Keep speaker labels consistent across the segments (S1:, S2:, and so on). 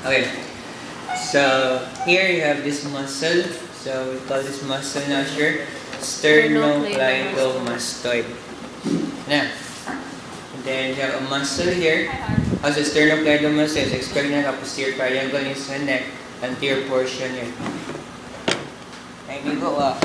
S1: Okay. So here you have this muscle. So we call this muscle now here sternocleidomastoid. Now, and then you have a muscle here. Also sternocleidomastoid is expect na posterior triangle is the neck, anterior portion here. And we go up.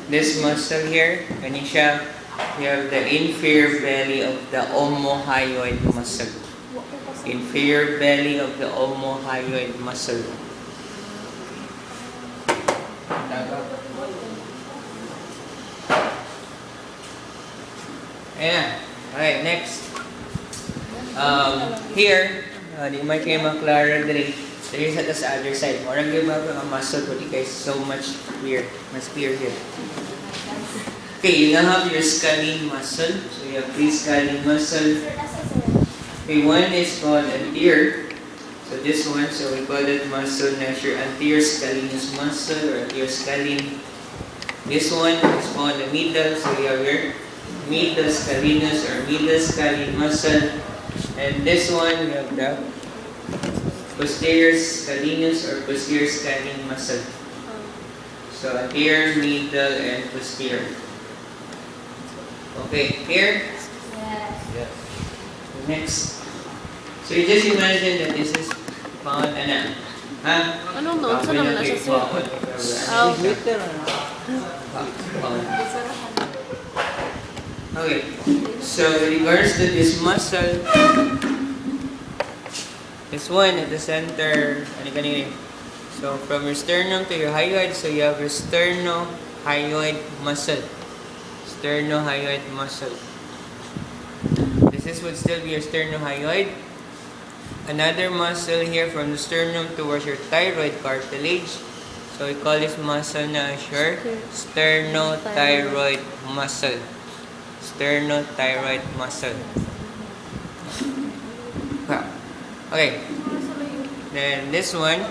S1: This muscle here, kanisha, you have the inferior belly of the omohyoid muscle. Inferior belly of the omohyoid muscle. Ayan. Alright, next. Here, di may kayo maklara dali. There is at the other side. Orang yung mga muscle ko, di kayo so much clear. Mas clear here. Okay, you now have your scalene muscle. So you have three scalene muscle. Okay, one is called anterior. So this one, so we call it muscle na your anterior scalenus muscle or anterior scalene. This one is called the middle. So you have your middle scalenus or middle scalene muscle. And this one, we have the posterior scalenus or posterior scalene muscle. So anterior, middle, and posterior. Okay, here? Yes. Next. So you just imagine that this is found,
S2: Anong noon? Saan naman na siya, sir?
S1: Okay, so in regards to this muscle, this one at the center, so from your sternum to your hyoid, so you have your sternohyoid muscle. Sternohyoid muscle. This would still be your sternohyoid. Another muscle here from the sternum towards your thyroid cartilage. So we call this muscle na your sternothyroid muscle. Sternothyroid muscle. Okay. Then this one,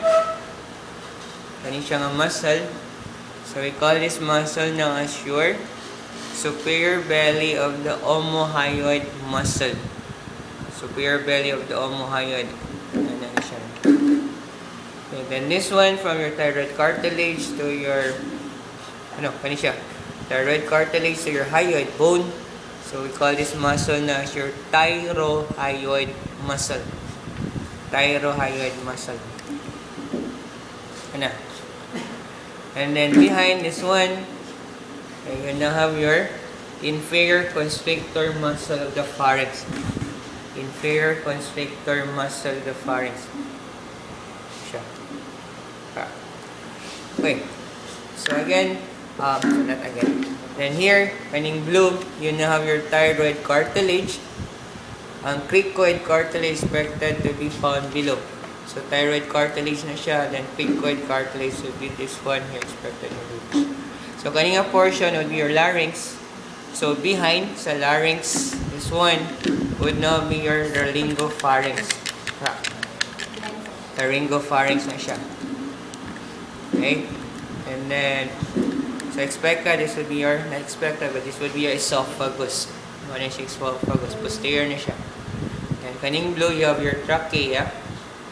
S1: kani siya nga muscle. So we call this muscle na as your superior belly of the omohyoid muscle. Superior belly of the omohyoid. Okay, then this one from your thyroid cartilage to your kani siya? Thyroid cartilage to your hyoid bone. So we call this muscle na your thyrohyoid muscle. Thyrohyoid muscle. And then behind this one, you're gonna have your inferior constrictor muscle of the pharynx. Inferior constrictor muscle of the pharynx. Okay. So again, so not again. Then here, kaning blue, you now have your thyroid cartilage. Ang cricoid cartilage expected to be found below. So thyroid cartilage na siya, then cricoid cartilage will be this one here expected to be. So kaninga portion would be your larynx. So behind sa larynx, this one would now be your laryngopharynx. Laryngopharynx na siya. Okay? And then, so expected, this would be your, not expected, but this would be your esophagus. Ano siya esophagus? Posterior na siya. And kaning blue, you have your trachea.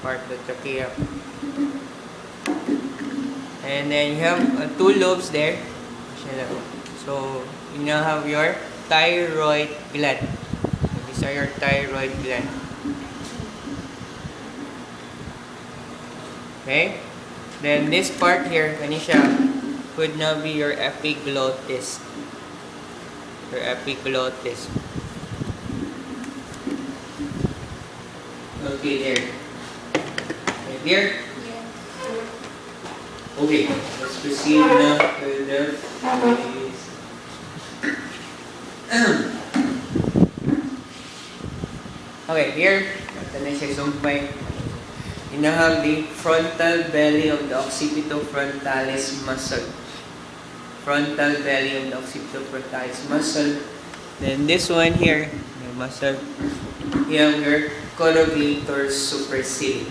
S1: Part of the trachea. And then you have two lobes there. So, you now have your thyroid gland. So these are your thyroid gland. Okay? Then this part here, kanisha, would now be your epiglottis. Your epiglottis. Okay, there. Right there? Okay, let's proceed now to the okay, here, ito na siya sumpay. You now have the frontal belly of the occipitofrontalis muscle. Frontal belly of the occipitofrontalis muscle. Then this one here, the muscle, you have your corrugator supercilii.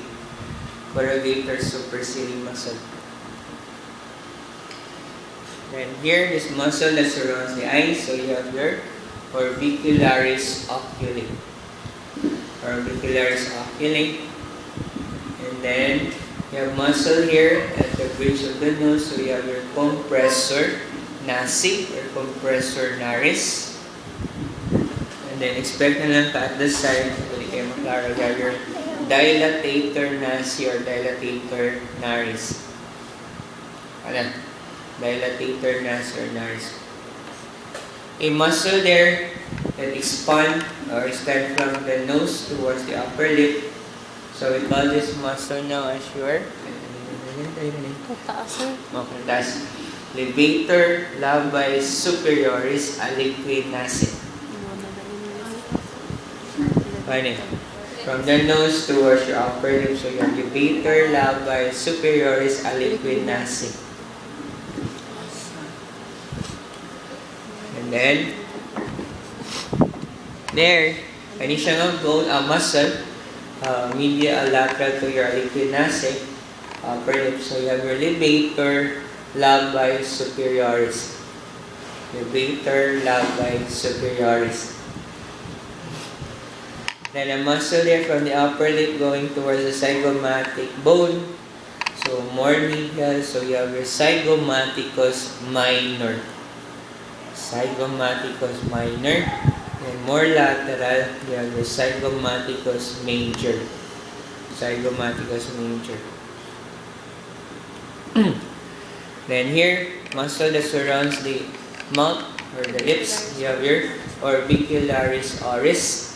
S1: Corrugator supercilii muscle. Then here, this muscle that surrounds the eye, so you have your orbicularis oculi. Orbicularis oculi. And then you have muscle here at the bridge of the nose. So you have your compressor nasi or compressor naris. And then expect na lang ka at the side, hindi kayo maklaro, you have your dilatator nasi or dilatator naris. Ano? Dilatator nasi or naris. A muscle there that expand or extend from the nose towards the upper lip. So we call this muscle now as your
S2: Taas, sir.
S1: okay, that's levator labii superioris aliquid nasi. Fine. From the nose towards your upper lip, so you have levator labii superioris aliquid nasi. And then, there, kani siya nga bone, muscle, medial lateral to your aliquid nasi, upper lip. So you have your levator labii superioris. Levator labii superioris. Then a muscle there from the upper lip going towards the zygomatic bone. So more medial, so you have your zygomaticus minor. Zygomaticus minor. And more lateral, you have your zygomaticus major. Zygomaticus major. Then here, muscle that surrounds the mouth or the lips, you have your orbicularis oris.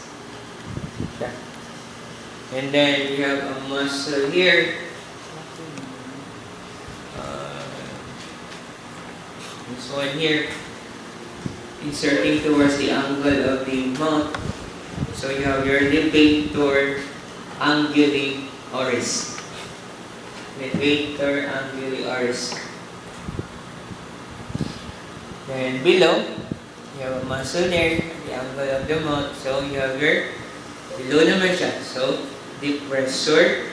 S1: And then you have a muscle here. This one here, inserting towards the angle of the mouth. So you have your levator anguli oris. Levator anguli oris. Then below, you have a muscle there, the angle of the mouth. So you have your, below naman siya. So, depressor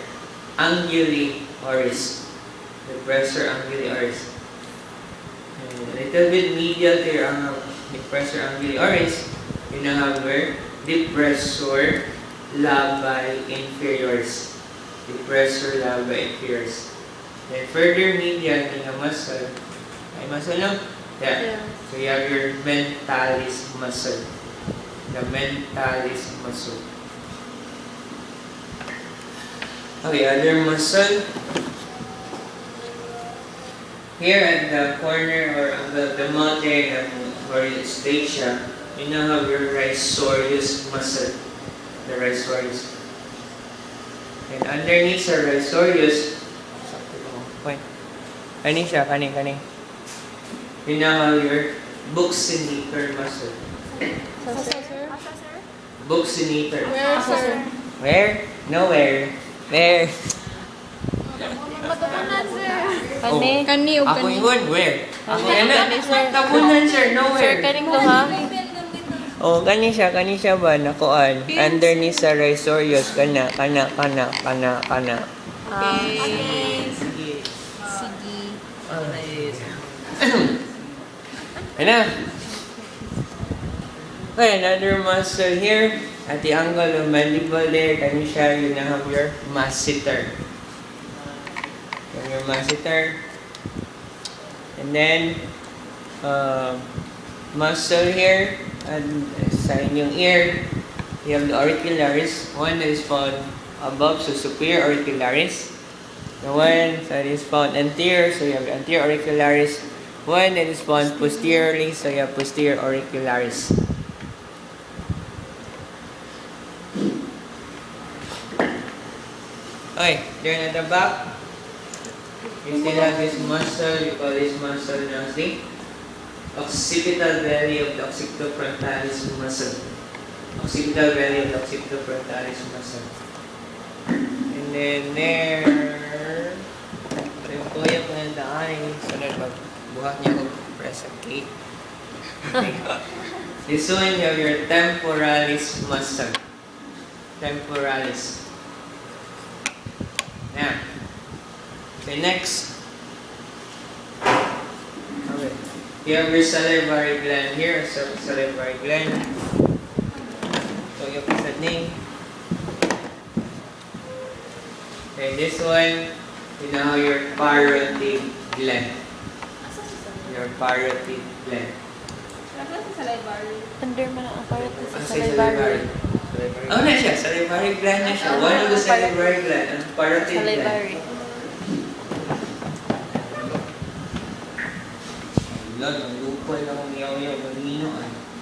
S1: anguli oris. Depressor anguli oris. And a little bit medial to your depressor anguli oris. You now have your depressor labii inferioris. Depressor labii inferioris. Then further medial ng muscle. Ay muscle no? Yeah. So you have your mentalis muscle. The mentalis muscle. Okay, other muscle. Here at the corner or on the mouth there, where it's fascia, you now have your risorius muscle. The risorius. And underneath the risorius, kani siya, kani. You now have your buccinator muscle.
S2: Sir?
S1: Buccinator.
S2: Where, sir?
S1: Where? Nowhere. Where?
S2: Kani? Kani o
S1: Ako
S2: kani?
S1: yun. Where? Ako yan na.
S2: Kani, sir.
S1: Tabunan, sir.
S2: Sir,
S1: Nowhere.
S2: kaning to ha?
S1: Oh, kani siya ba? Nakuan. Underneath sa risorius. Kana.
S2: Okay.
S1: Sige.
S2: Sige.
S1: Ano? Okay, another muscle here. At the angle of mandible there, kani siya, you now have your masseter. Your masseter. And then, muscle here, and sa inyong ear, you have the auricularis. One that is found above, so superior auricularis. The one that is found anterior, so you have the anterior auricularis. One that is found posteriorly, so you have posterior auricularis. Okay, then at the back, you still have this muscle, you call this muscle now, see? Occipital belly of the occipitofrontalis muscle. Occipital belly of the occipitofrontalis muscle. And then there, yung kuya ko ng daan, sunod magbuhat niya kung press a cake. This one, you have your temporalis muscle. Temporalis. Now, okay, next. Okay. You have your salivary gland here, so salivary gland. So you put the name. Okay, this one, you know your parotid gland. Your parotid gland.
S2: Under man ang aparat sa
S1: Say
S2: salivary.
S1: salivary. Oh, na siya. Salivary gland na siya. One of the salivary gland. Ang parotid gland.
S2: Salivary.
S1: Lord, ang lupay lang